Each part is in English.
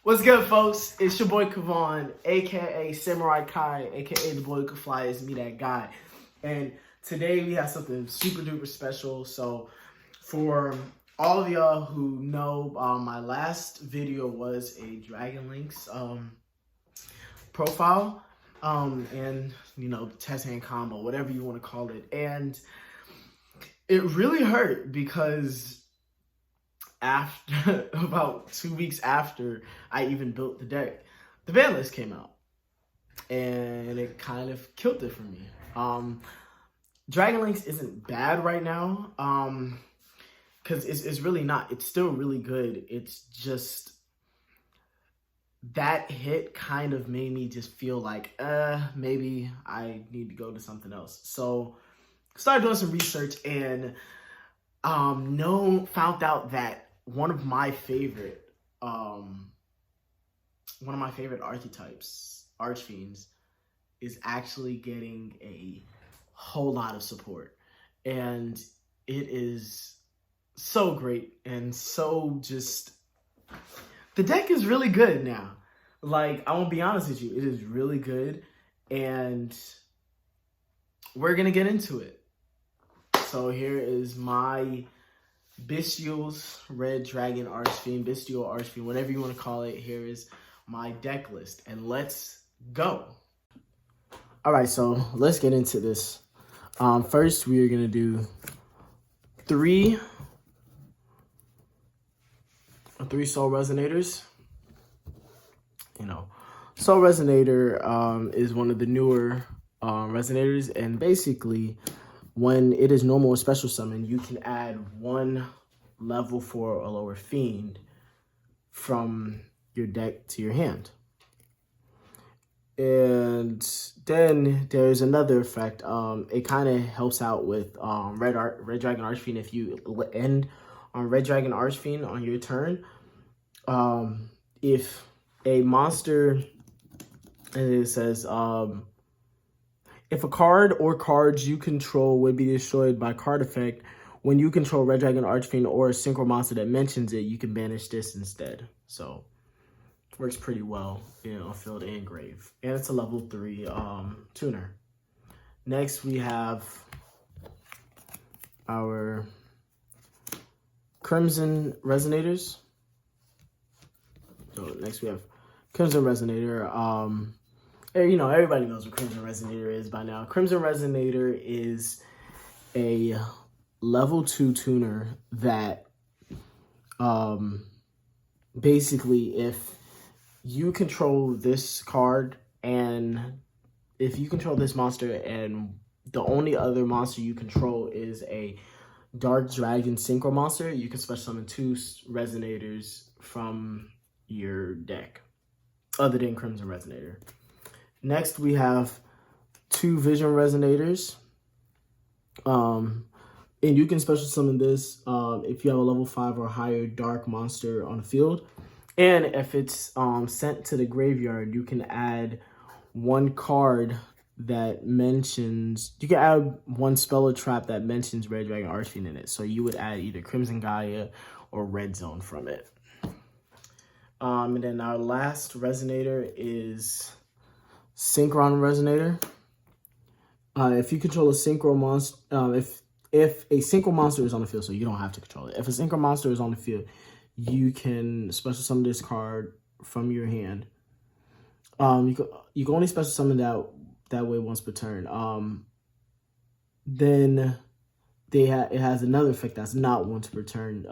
What's good, folks? It's your boy Kavon, aka Samurai Kai, aka the boy who can fly. Is me, that guy. And today we have something super duper special. So, for all of y'all who know, my last video was a Dragon Links profile, and test hand combo, whatever you want to call it, and it really hurt because after about 2 weeks after I even built the deck, the ban list came out, and it kind of killed it for me. Dragon Links isn't bad right now, because it's really not. It's still really good. It's just that hit kind of made me just feel like, maybe I need to go to something else. So started doing some research and found out that one of my favorite archetypes, Archfiends, is actually getting a whole lot of support, and it is so great and so just, the deck is really good now. Like, I won't be honest with you, it is really good, and we're gonna get into it. So here is my Bystial's Red Dragon Archfiend, Bystial Archfiend, whatever you want to call it. Here is my deck list, and let's go. All right, so let's get into this. First, we are gonna do three Soul Resonators. Soul Resonator is one of the newer resonators, and basically, when it is normal or special summon, you can add one level 4 or lower fiend from your deck to your hand. And then there's another effect. It kind of helps out with Red Dragon Archfiend. If you end on Red Dragon Archfiend on your turn, if a monster, and it says, if a card or cards you control would be destroyed by card effect, when you control Red Dragon Archfiend or a synchro monster that mentions it, you can banish this instead. So, works pretty well, on field and grave. And it's a level 3 tuner. Next, we have our Crimson Resonators. So, next we have Crimson Resonator. Everybody knows what Crimson Resonator is by now. Crimson Resonator is a level 2 tuner that basically, if you control this card, and if you control this monster and the only other monster you control is a Dark Dragon Synchro monster, you can special summon 2 Resonators from your deck, other than Crimson Resonator. Next, we have 2 Vision Resonators. And you can special summon this if you have a level 5 or higher dark monster on the field. And if it's sent to the graveyard, you can add one card that mentions, you can add one spell or trap that mentions Red Dragon Archfiend in it. So you would add either Crimson Gaia or Red Zone from it. And then our last Resonator is Synchron Resonator. If you control a synchro monster, if a synchro monster is on the field, so you don't have to control it. If a synchro monster is on the field, you can special summon this card from your hand. You can only special summon that way once per turn. Then it has another effect that's not once per turn.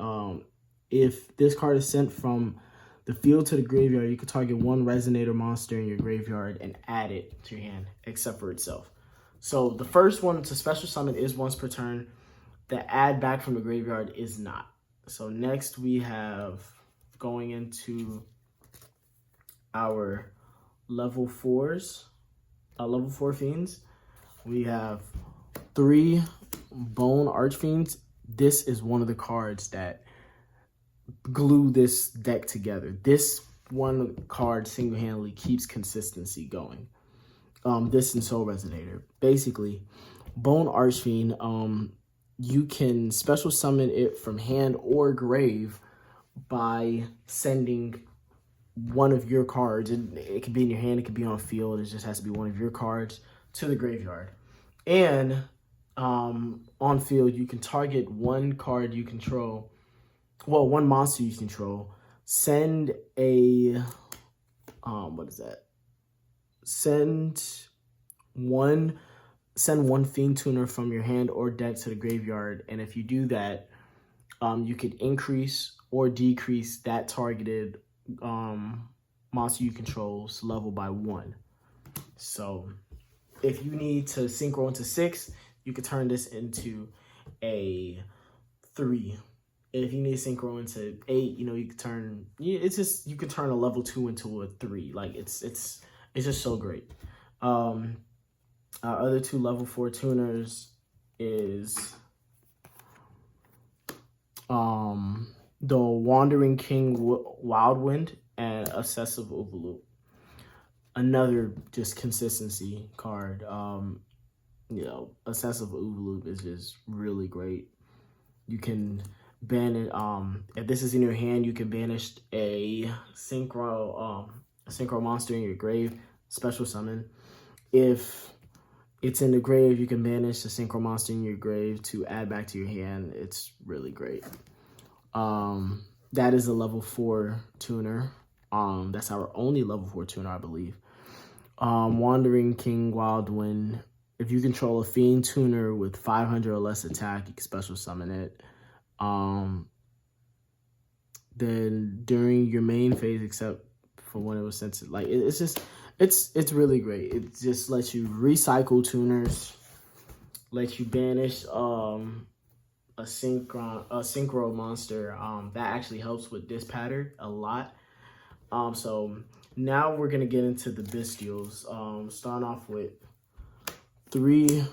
If this card is sent from the field to the graveyard, you can target one Resonator monster in your graveyard and add it to your hand, except for itself. So the first one to special summon is once per turn. The add back from the graveyard is not. So next we have, going into our level 4s, level 4 fiends, we have 3 Bone Archfiends. This is one of the cards that glue this deck together. This one card single-handedly keeps consistency going. This and Soul Resonator. Basically, Bone Archfiend, you can special summon it from hand or grave by sending one of your cards, and it could be in your hand, it could be on field, it just has to be one of your cards, to the graveyard. And on field, you can target one card you control, well, one monster you control, send a, what is that? Send one Fiend Tuner from your hand or deck to the graveyard, and if you do that, you could increase or decrease that targeted monster you control's level by 1. So if you need to synchro into 6, you could turn this into a 3. If you need to synchro into 8, you know, you could turn, it's just, you could turn a level 2 into a 3. Like it's just so great. Our other 2 level 4 tuners is the Wandering King Wildwind and Obsessive Overloop. Another just consistency card. You know, Obsessive Overloop is just really great. You can banish, if this is in your hand, you can banish a synchro monster in your grave, special summon. If it's in the grave, you can banish a synchro monster in your grave to add back to your hand. It's really great. That is a level 4 tuner. That's our only level 4 tuner, I believe. Wandering King Wildwind. If you control a Fiend tuner with 500 or less attack, you can special summon it. Then during your main phase, except for when it was sent to, like, it's just, it's really great. It just lets you recycle tuners, lets you banish a synchro monster. That actually helps with this pattern a lot. So now we're gonna get into the Bystials. Starting off with 3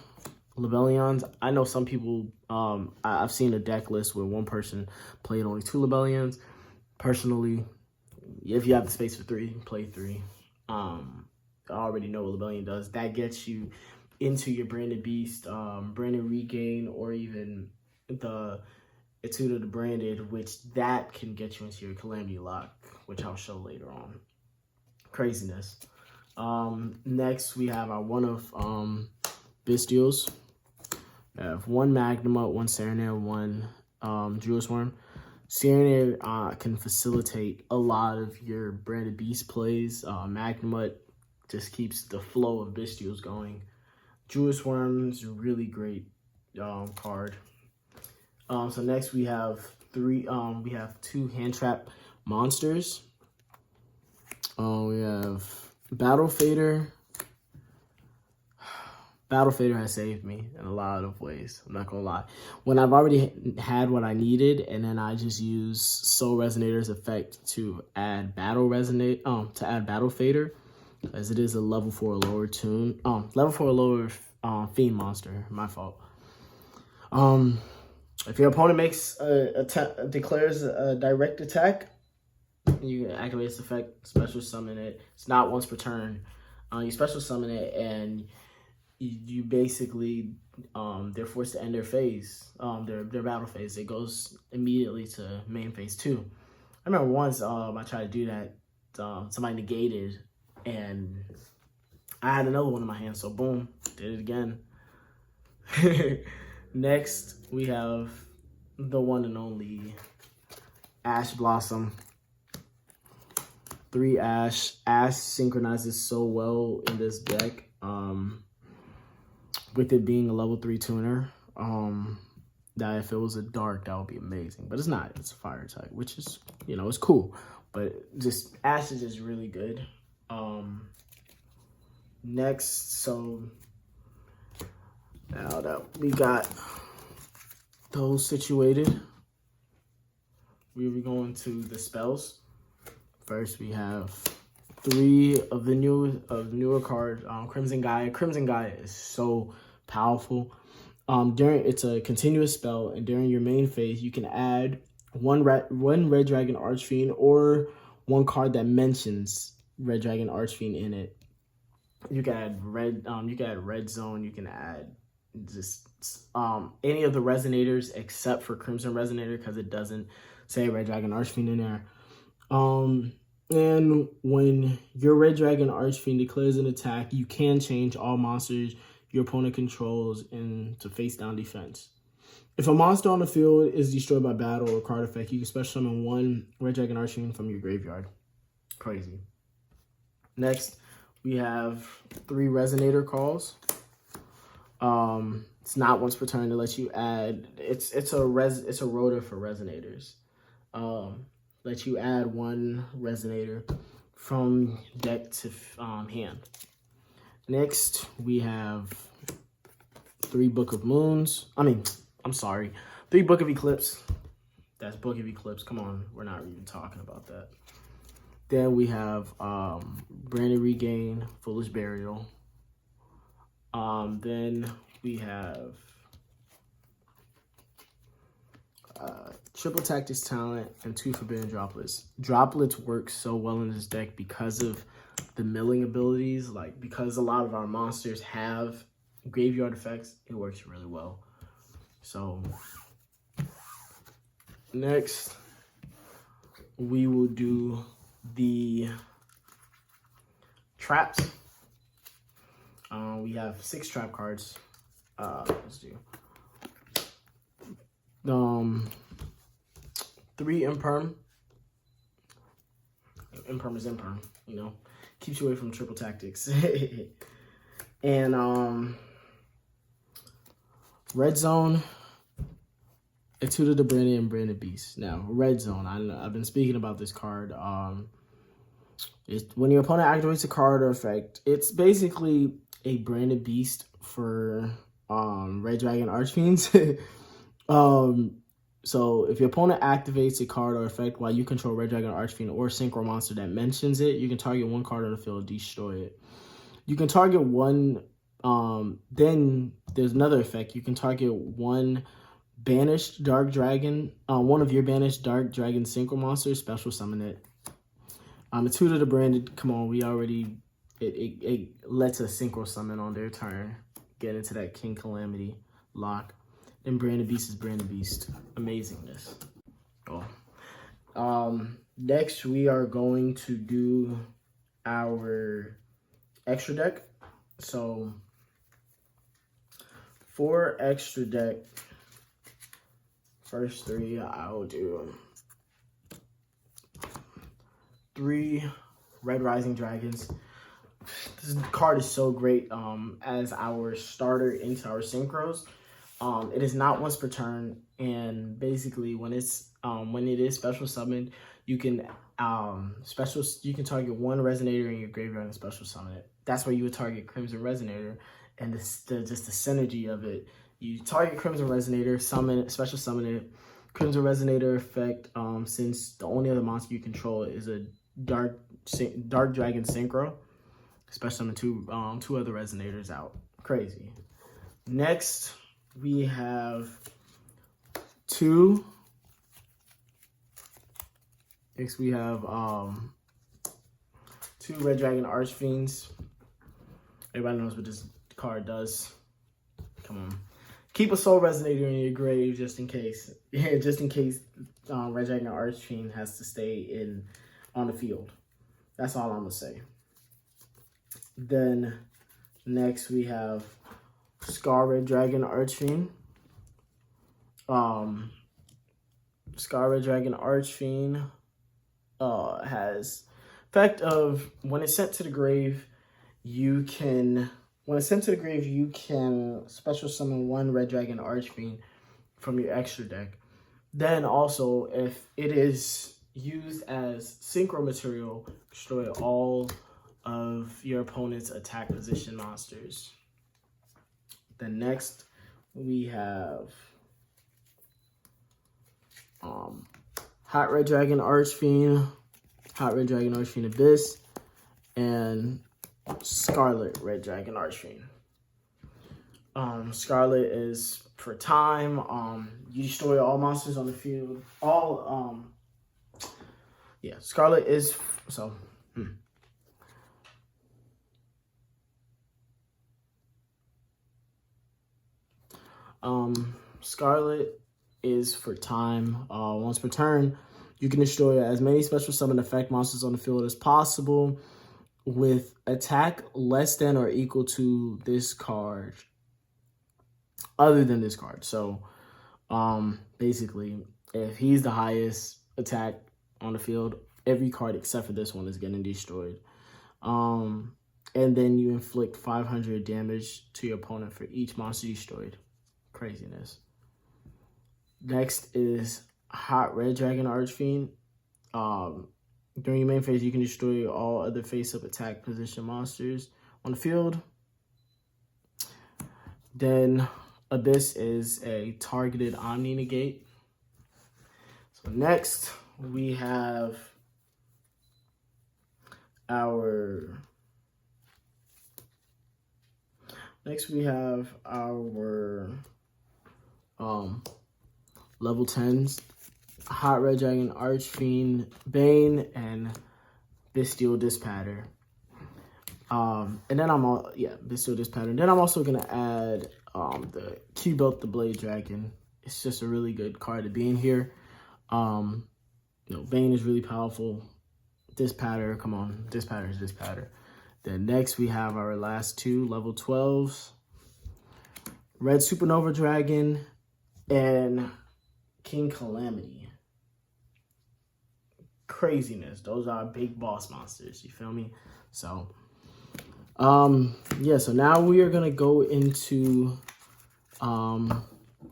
Lebellions. I know some people, I've seen a deck list where one person played only 2 Lebellions. Personally, if you have the space for 3, play 3. I already know what Lebellion does. That gets you into your Branded Beast, Branded Regain, or even the Etude of the Branded, which that can get you into your Calamity Lock, which I'll show later on. Craziness. Next, we have our one of Bystials. We have 1 Magnemite, 1 Serenade, 1 Druid Swarm. Serenade can facilitate a lot of your Branded Beast plays. Magnemite just keeps the flow of Bystials going. Druid Swarm's a really great card. So next we have 2 Hand Trap monsters. We have Battle Fader. Battle Fader has saved me in a lot of ways. I'm not gonna lie. When I've already had what I needed, and then I just use Soul Resonator's effect to add Battle Fader, as it is a level 4 or lower tune. Level 4 or lower Fiend monster. My fault. If your opponent declares a direct attack, you activate its effect, special summon it. It's not once per turn. You special summon it, and you basically, they're forced to end their phase, their battle phase. It goes immediately to main phase 2. I remember once I tried to do that, somebody negated, and I had another one in my hand, so boom, did it again. Next, we have the one and only Ash Blossom. 3 Ash. Ash synchronizes so well in this deck. With it being a level 3 tuner, that if it was a dark, that would be amazing. But it's not. It's a fire type, which is, you know, it's cool. But just Ash is just really good. Next, so now that we got those situated, we'll be going to the spells. First, we have 3 of the newer cards. Crimson Gaia. Crimson Gaia is so powerful. It's a continuous spell, and during your main phase, you can add one Red Dragon Archfiend or one card that mentions Red Dragon Archfiend in it. You can add Red Zone. You can add just any of the resonators except for Crimson Resonator, because it doesn't say Red Dragon Archfiend in there. And when your Red Dragon Archfiend declares an attack, you can change all monsters your opponent controls into face-down defense. If a monster on the field is destroyed by battle or card effect, you can special summon one Red Dragon Archfiend from your graveyard. Crazy. Next, we have 3 Resonator calls. It's not once per turn to let you add. It's a rotor for Resonators. Let you add 1 Resonator from deck to hand. Next, we have 3 Book of Moons. I'm sorry, 3 Book of Eclipse. That's Book of Eclipse. Come on, we're not even talking about that. Then we have Branded Regain, Foolish Burial. Then we have Triple Tactics Talent and 2 Forbidden Droplets. Droplets work so well in this deck because of the milling abilities. Like, because a lot of our monsters have graveyard effects, it works really well. So, next, we will do the traps. We have 6 trap cards. Let's do 3 Imperm. Imperm is Imperm, you know. Keeps you away from triple tactics. And Red Zone, Etude the Branded and Branded Beast. Now, Red Zone, I've been speaking about this card. When your opponent activates a card or effect, it's basically a Branded Beast for Red Dragon Archfiends. So if your opponent activates a card or effect while you control Red Dragon Archfiend or Synchro monster that mentions it, you can target 1 card on the field, destroy it. You can target 1. Then there's another effect. You can target 1 banished Dark Dragon, one of your banished Dark Dragon Synchro monsters, special summon it. Etude the Branded. Come on, we already. It lets us Synchro summon on their turn. Get into that King Calamity lock. And Branded Beast is Branded Beast. Amazingness. Oh. Next, we are going to do our extra deck. So, for extra deck, first 3, I'll do 3 Red Rising Dragons. This card is so great as our starter into our synchros. It is not once per turn, and basically when it is special summoned, you can target 1 Resonator in your graveyard and special summon it. That's where you would target Crimson Resonator, and just the synergy of it. You target Crimson Resonator, special summon it. Crimson Resonator effect, since the only other monster you control is a Dark Dragon Synchro, special summon 2 other Resonators out. Crazy. Next, we have 2. Next, we have 2 Red Dragon Archfiends. Everybody knows what this card does. Come on. Keep a Soul Resonator in your grave just in case. Yeah, just in case Red Dragon Archfiend has to stay on the field. That's all I'm going to say. Then, next we have Scar Red Dragon Archfiend. Scar Red Dragon Archfiend has effect of when it's sent to the grave, you can special summon 1 Red Dragon Archfiend from your extra deck. Then also, if it is used as synchro material, destroy all of your opponent's attack position monsters. Then next, we have Hot Red Dragon Archfiend, Hot Red Dragon Archfiend Abyss, and Scarlet Red Dragon Archfiend. Scarlet is for time. You destroy all monsters on the field. Scarlet is so. Scarlet is for time. Once per turn, You can destroy as many special summon effect monsters on the field as possible with attack less than or equal to this card, other than this card. So, basically, if he's the highest attack on the field, every card except for this one is getting destroyed. And then you inflict 500 damage to your opponent for each monster destroyed. Craziness. Next is Hot Red Dragon Archfiend. During your main phase, you can destroy all other face-up attack position monsters on the field. Then Abyss is a targeted Omni Negate. So next we have our level 10s. Hot Red Dragon Archfiend, Bane, and Bystial Dispatter. And then Bystial Dispatter. And then I'm also gonna add the Q-Belt the Blade Dragon. It's just a really good card to be in here. Bane is really powerful. Dispatter, come on, Dispatter is Dispatter. Then next we have our last two level 12s. Red Supernova Dragon and King Calamity. Craziness. Those are big boss monsters, you feel me? So so now we are gonna go into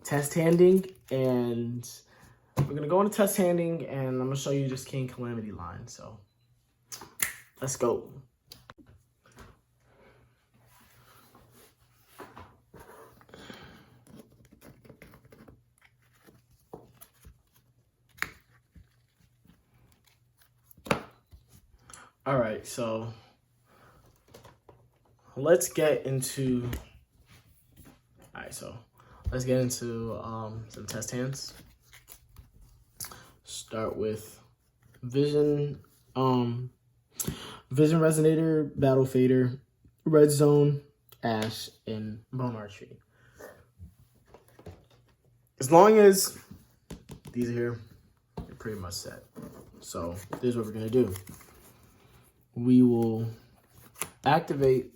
test handing, and we're gonna go into test handing, and I'm gonna show you this King Calamity line. So let's go. All right, so let's get into some test hands. Start with Vision Resonator, Battle Fader, Red Zone, Ash, and Bone Archery. As long as these are here, you're pretty much set. So this is what we're gonna do. We will activate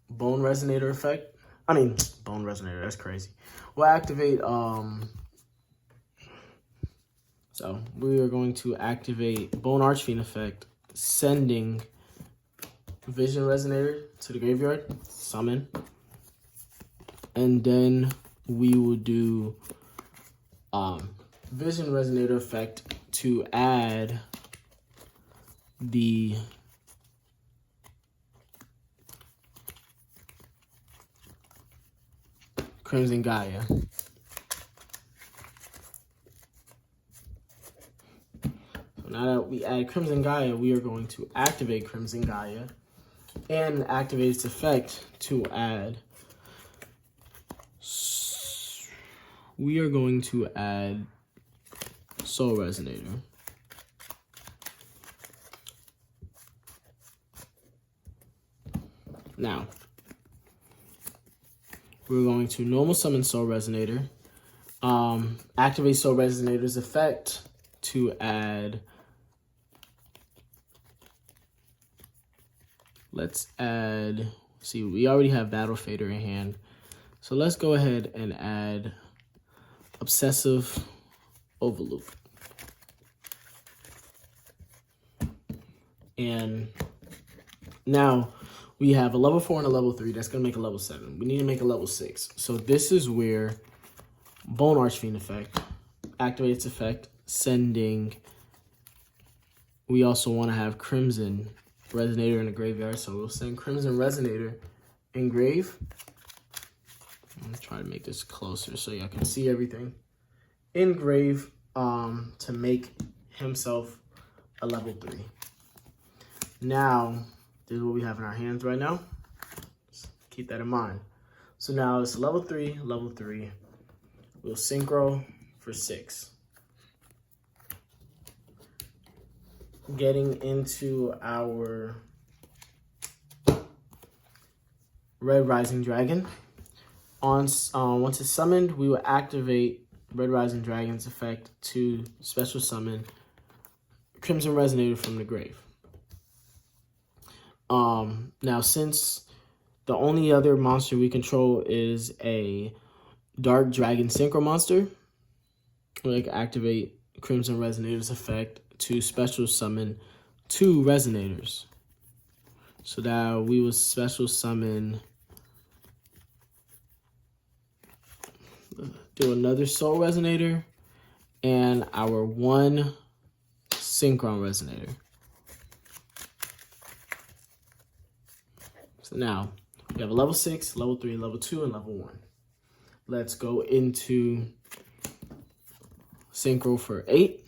Bone Resonator effect. Bone Resonator, that's crazy. We'll activate, so we are going to activate Bone Archfiend effect, sending Vision Resonator to the graveyard, summon. And then we will do Vision Resonator effect to add the Crimson Gaia. So now that we add Crimson Gaia, we are going to activate Crimson Gaia and activate its effect to add. We are going to add Soul Resonator. Now, we're going to normal summon Soul Resonator, activate Soul Resonator's effect to add, we already have Battle Fader in hand. So let's go ahead and add Obsessive Overloop. And now we have a level 4 and a level 3. That's going to make a level 7. We need to make a level 6. So this is where Bone Archfiend effect activates effect, sending. We also want to have Crimson Resonator in the graveyard. So we'll send Crimson Resonator in grave. I'm going to try to make this closer so y'all can see everything. In grave, to make himself a level 3. Now, this is what we have in our hands right now. Just keep that in mind. So now it's level 3, level 3. We'll synchro for 6. Getting into our Red Rising Dragon. Once it's summoned, we will activate Red Rising Dragon's effect to special summon Crimson Resonator from the grave. Now, since the only other monster we control is a Dark Dragon Synchro monster, we can activate Crimson Resonator's effect to special summon 2 Resonators. So now we will special summon, do another Soul Resonator, and our 1 Synchron Resonator. So now we have a level 6, level 3, level 2, and level 1. Let's go into Synchro for 8,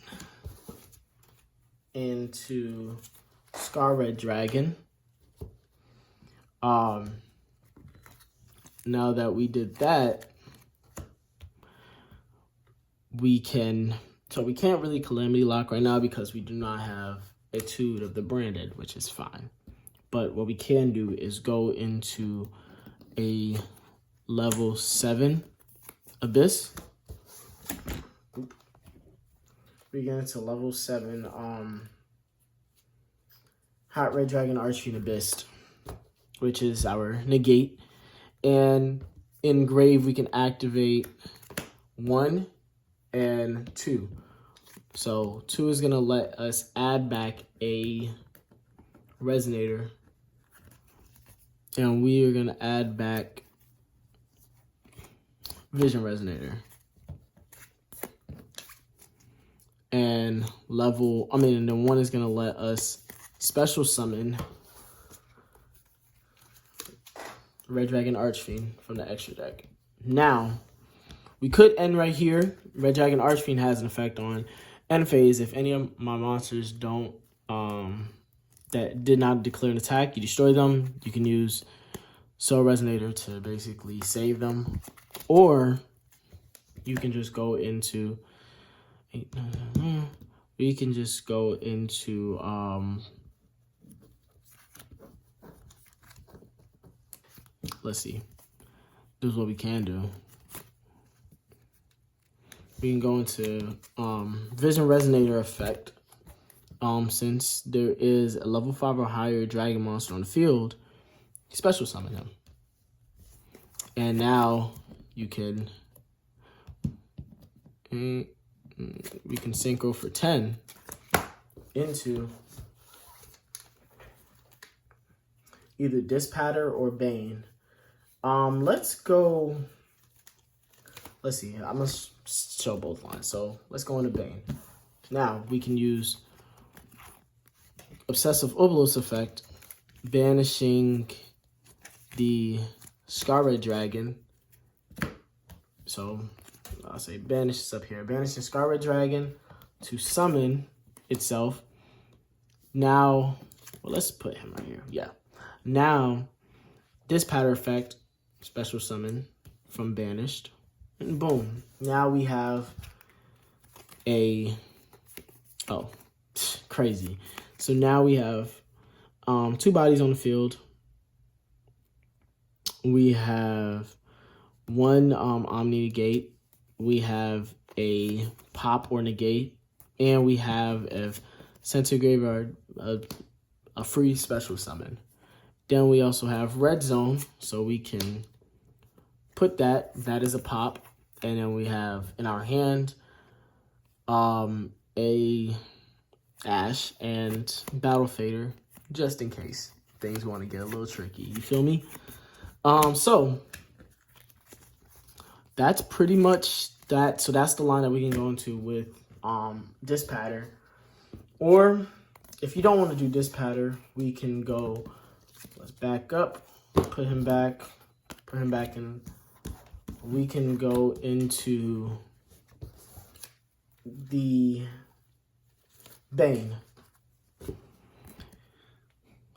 into Scar Red Dragon. Now that we did that, we can't really Calamity Lock right now because we do not have Etude of the Branded, which is fine. But what we can do is go into a level 7 Abyss. We get into level 7 Hot Red Dragon Archfiend Abyss, which is our negate. And in grave we can activate 1 and 2. So 2 is gonna let us add back a Resonator, and we are gonna add back Vision Resonator. And then 1 is gonna let us special summon Red Dragon Archfiend from the extra deck. Now, we could end right here. Red Dragon Archfiend has an effect on end phase. If any of my monsters don't that did not declare an attack, you destroy them. You can use Soul Resonator to basically save them, or you can just go into let's see. This is what we can do. We can go into Vision Resonator effect. Since there is a level 5 or higher dragon monster on the field, special summon him. And now you can we can synchro for 10 into either Dispatter or Bane. Let's see, I must show both lines. So let's go into Bane. Now we can use Obsessive Obelisk effect, banishing the Scar Red Dragon. So I'll say banish this up here. Banish the Scar Red Dragon to summon itself. Now, well, let's put him right here. Yeah. Now, this pattern effect, special summon from banished. And boom. Now we have a, oh, crazy. So now we have 2 bodies on the field. We have 1 Omni Negate. We have a Pop or Negate. And we have, if sent to graveyard, a free special summon. Then we also have Red Zone. So we can put that. That is a pop. And then we have in our hand a Ash and Battle Fader, just in case things want to get a little tricky. You feel me? So that's pretty much that. So that's the line that we can go into with Dispatter. Or if you don't want to do Dispatter, we can go, let's back up, put him back in. We can go into the Bane.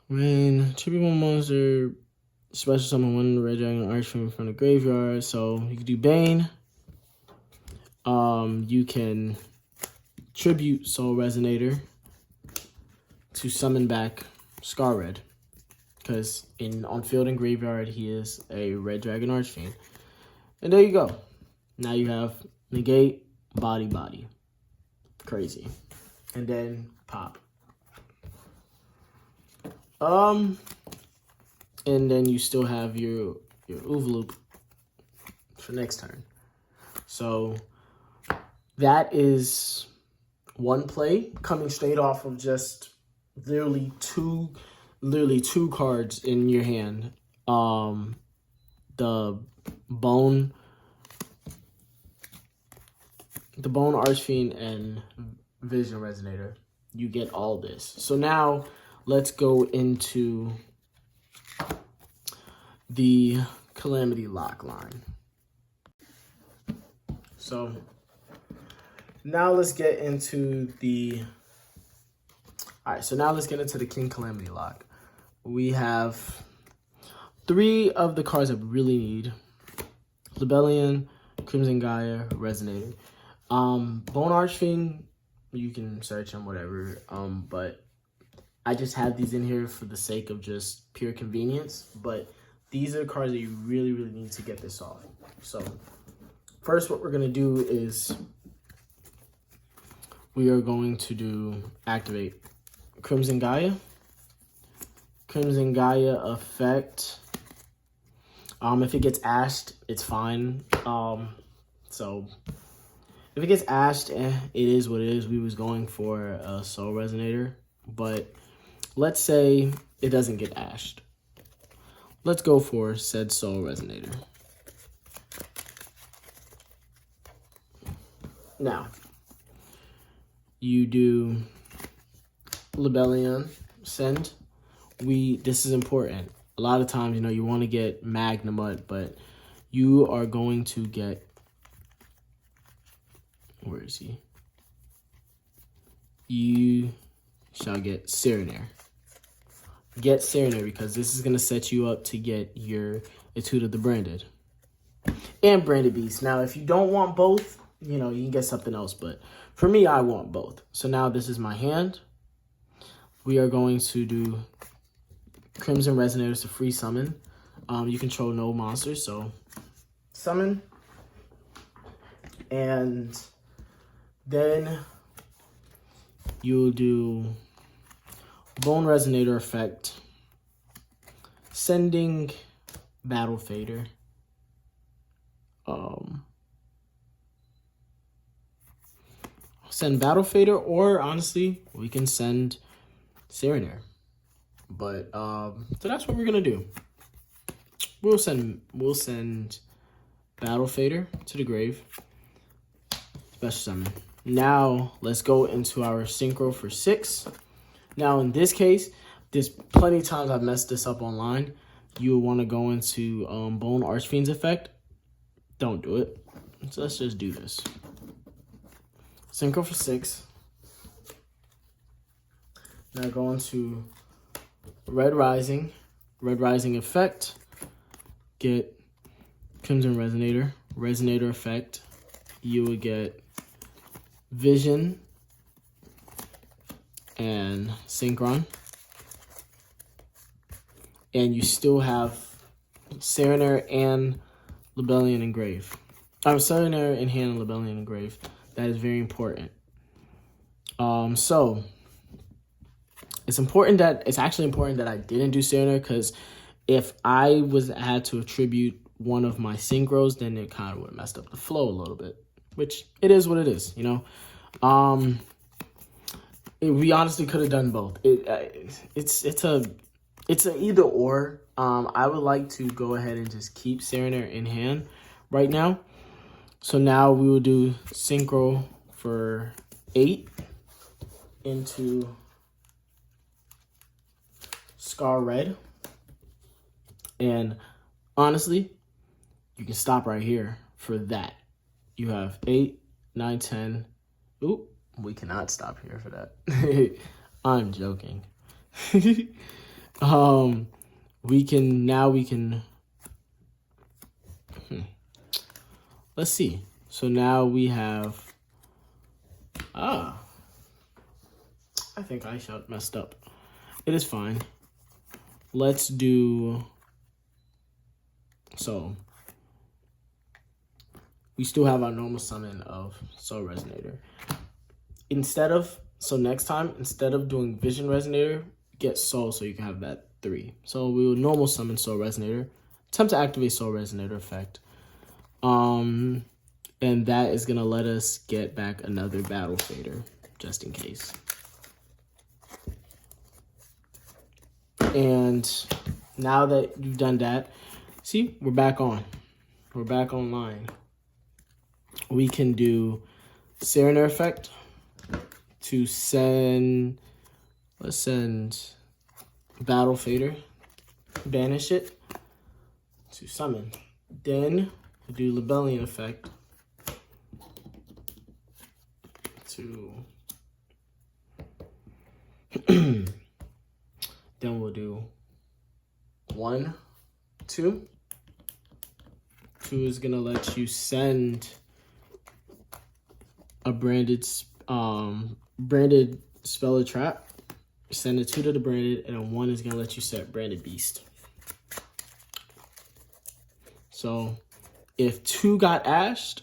When tribute one monster, special summon 1 Red Dragon Archfiend from the graveyard. So you can do Bane. You can tribute Soul Resonator to summon back Scar Red, because on field and graveyard he is a Red Dragon Archfiend. And there you go. Now you have negate, body. Crazy. and then pop. And then you still have your Oovaloop for next turn. So that is one play coming straight off of just literally two cards in your hand. The Bone Archfiend and Vision Resonator. You get all this. So now let's go into the Calamity Lock line. So now let's get into the King Calamity Lock. We have 3 of the cards that we really need: Libellion, Crimson Gaia, Resonator. Bone Archfiend, you can search them, whatever. But I just have these in here for the sake of just pure convenience. But these are the cards that you really need to get this off. So first, what we're gonna do is we are going to activate Crimson Gaia. Crimson Gaia effect. If it gets ashed, it's fine. So if it gets ashed, it is what it is. We was going for a Soul Resonator, but let's say it doesn't get ashed. Let's go for said Soul Resonator. Now, you do Libellion, send. This is important. A lot of times, you want to get Magnemite, but you are going to get, where is he? You shall get Serenair. Get Serenair because this is going to set you up to get your Etude of the Branded and Branded Beast. Now, if you don't want both, you can get something else, but for me, I want both. So now this is my hand. We are going to do Crimson Resonators to free summon. You control no monsters, so summon. And then you'll do Bone Resonator effect, sending Battle Fader. Send Battle Fader, or honestly, we can send Serenair. But so that's what we're gonna do. We'll send Battle Fader to the grave. Special summon. Now let's go into our synchro for 6. Now in this case, there's plenty of times I've messed this up online. You want to go into Bone Archfiend's effect. Don't do it. So let's just do this. Synchro for 6. Now go into Red Rising effect. Get Crimson Resonator effect. You will get Vision and Synchron. And you still have Serenair and Libellion engraved. Serenair in hand and Libellion engraved. That is very important. So it's actually important that I didn't do Serenair, because if I had to attribute one of my synchros, then it kind of would have messed up the flow a little bit, which it is what it is, we honestly could have done both. It's a either or. I would like to go ahead and just keep Serenair in hand right now. So now we will do synchro for 8 into Scar Red. And honestly, you can stop right here for that. You have 8, 9, 10. Oop, we cannot stop here for that. I'm joking. We can let's see. So now we have I think I messed up. It is fine. Let's do, so we still have our normal summon of Soul Resonator. Instead of So next time, instead of doing Vision Resonator, get Soul so you can have that 3. So we will normal summon Soul Resonator, attempt to activate Soul Resonator effect. And that is going to let us get back another Battle Fader, just in case. And now that you've done that, see, we're back on. We're back online. We can do Serener effect to send, let's send Battle Fader, banish it to summon. Then we'll do Libellion effect to then we'll do 1, 2. 2 is gonna let you send a branded spell or trap. Send a 2 to the branded, and then 1 is gonna let you set branded beast. So if 2 got ashed,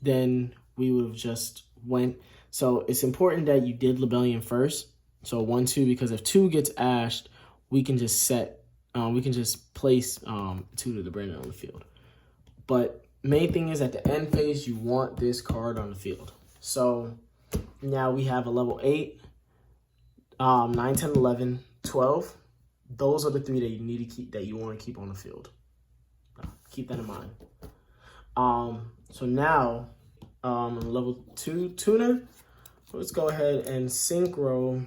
then we would have just went. So it's important that you did Libellion first. So 1, 2, because if 2 gets ashed, we can just set, we can just place 2 to the branded on the field. But main thing is at the end phase, you want this card on the field. So now we have a level 8, 9, 10, 11, 12. Those are the 3 that you need to keep, that you want to keep on the field. Keep that in mind. So now, level 2 tuner, let's go ahead and synchro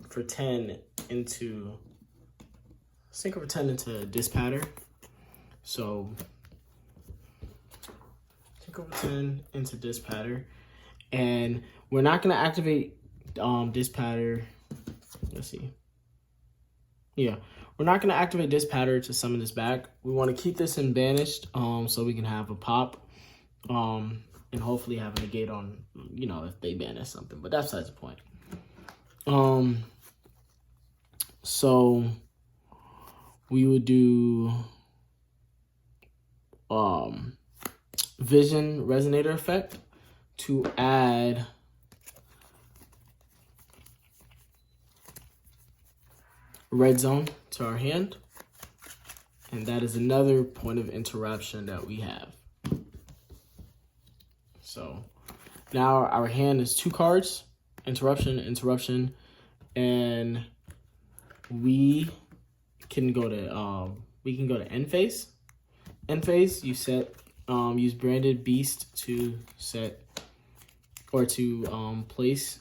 for 10 into Dispatter. So synchro for 10 into Dispatter, and we're not gonna activate Dispatter. Let's see. Yeah, we're not going to activate Dispatter to summon this back. We want to keep this in banished so we can have a pop and hopefully have a negate on, you know, if they banish something. But that's besides the point. So we would do Vision Resonator effect to add Red Zone to our hand, and that is another point of interruption that we have. So now our hand is 2 cards, interruption, and we can go to end phase. End phase, you set use branded beast to set or to place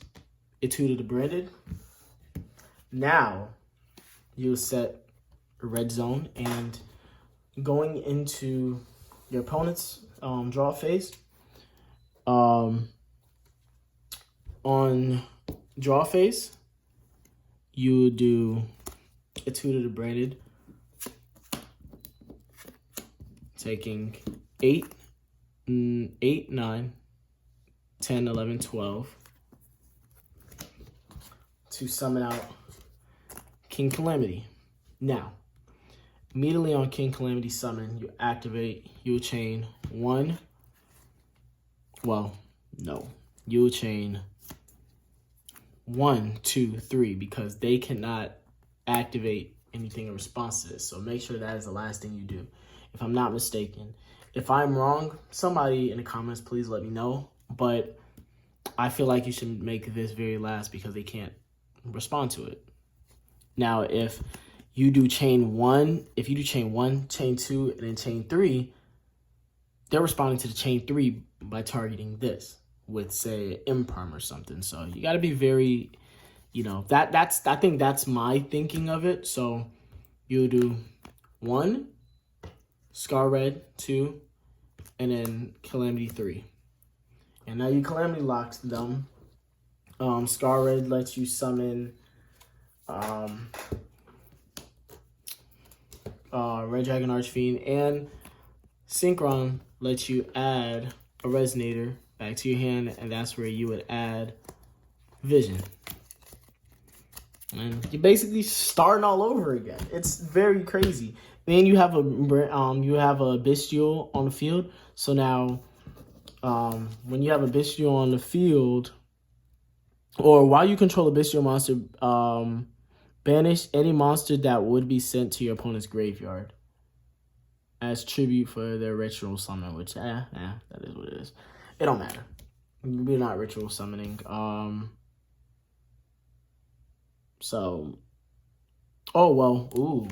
a 2 to the branded. Now you set a Red Zone, and going into your opponent's draw phase, on draw phase, you would do a 2 to the branded, taking 8, 9, 10, 11, 12 to summon out King Calamity. Now, immediately on King Calamity summon, you activate, you will chain 1. Well, no. You will chain 1, 2, 3 because they cannot activate anything in response to this. So make sure that is the last thing you do, if I'm not mistaken. If I'm wrong, somebody in the comments, please let me know. But I feel like you should make this very last because they can't respond to it. Now, if you do chain 1, chain 2, and then chain 3, they're responding to the chain 3 by targeting this with, say, Imperm or something. So you got to be very, you know, I think that's my thinking of it. So you'll do 1, Scar Red 2, and then Calamity 3. And now you Calamity locks them. Scar Red lets you summon Red Dragon Archfiend, and Synchron lets you add a Resonator back to your hand, and that's where you would add Vision. And you're basically starting all over again. It's very crazy. Then you have a Bystial on the field. So now, when you have a Bystial on the field, or while you control a bestial monster, banish any monster that would be sent to your opponent's graveyard as tribute for their ritual summon, which, that is what it is. It don't matter. We're not ritual summoning. So, oh, well, ooh.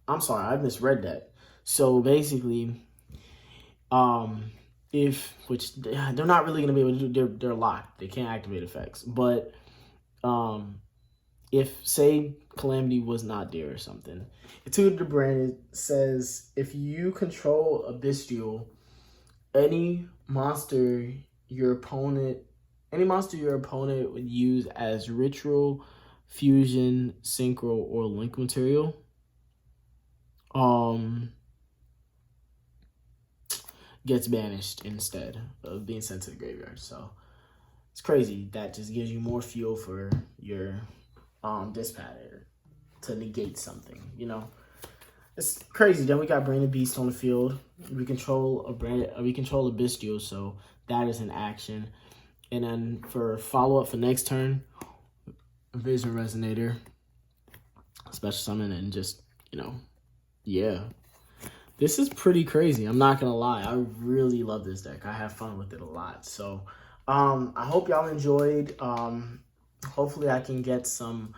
I'm sorry, I misread that. So, basically, which they're not really going to be able to do, they're locked. They can't activate effects. But, if, say, Calamity was not there or something, to the brand, it says, if you control a Bystial, any monster your opponent would use as ritual, fusion, synchro, or link material, gets banished instead of being sent to the graveyard. So it's crazy. That just gives you more fuel for your Dispatter to negate something, you know. It's crazy. Then we got Branded Beast on the field. We control a Bystial, so that is an action. And then for follow-up for next turn, Vision Resonator, special summon, and just, you know, yeah. This is pretty crazy. I'm not going to lie. I really love this deck. I have fun with it a lot. So, I hope y'all enjoyed. Hopefully I can get some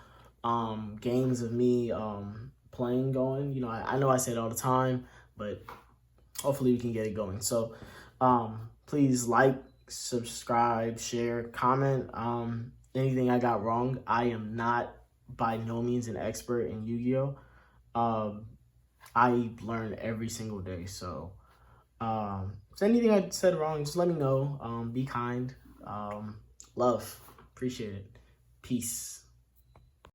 games of me playing going. You know, I know I say it all the time, but hopefully we can get it going. So, please like, subscribe, share, comment. Anything I got wrong. I am not by no means an expert in Yu-Gi-Oh. I learn every single day. So, if anything I said wrong, just let me know. Be kind. Love. Appreciate it. Peace.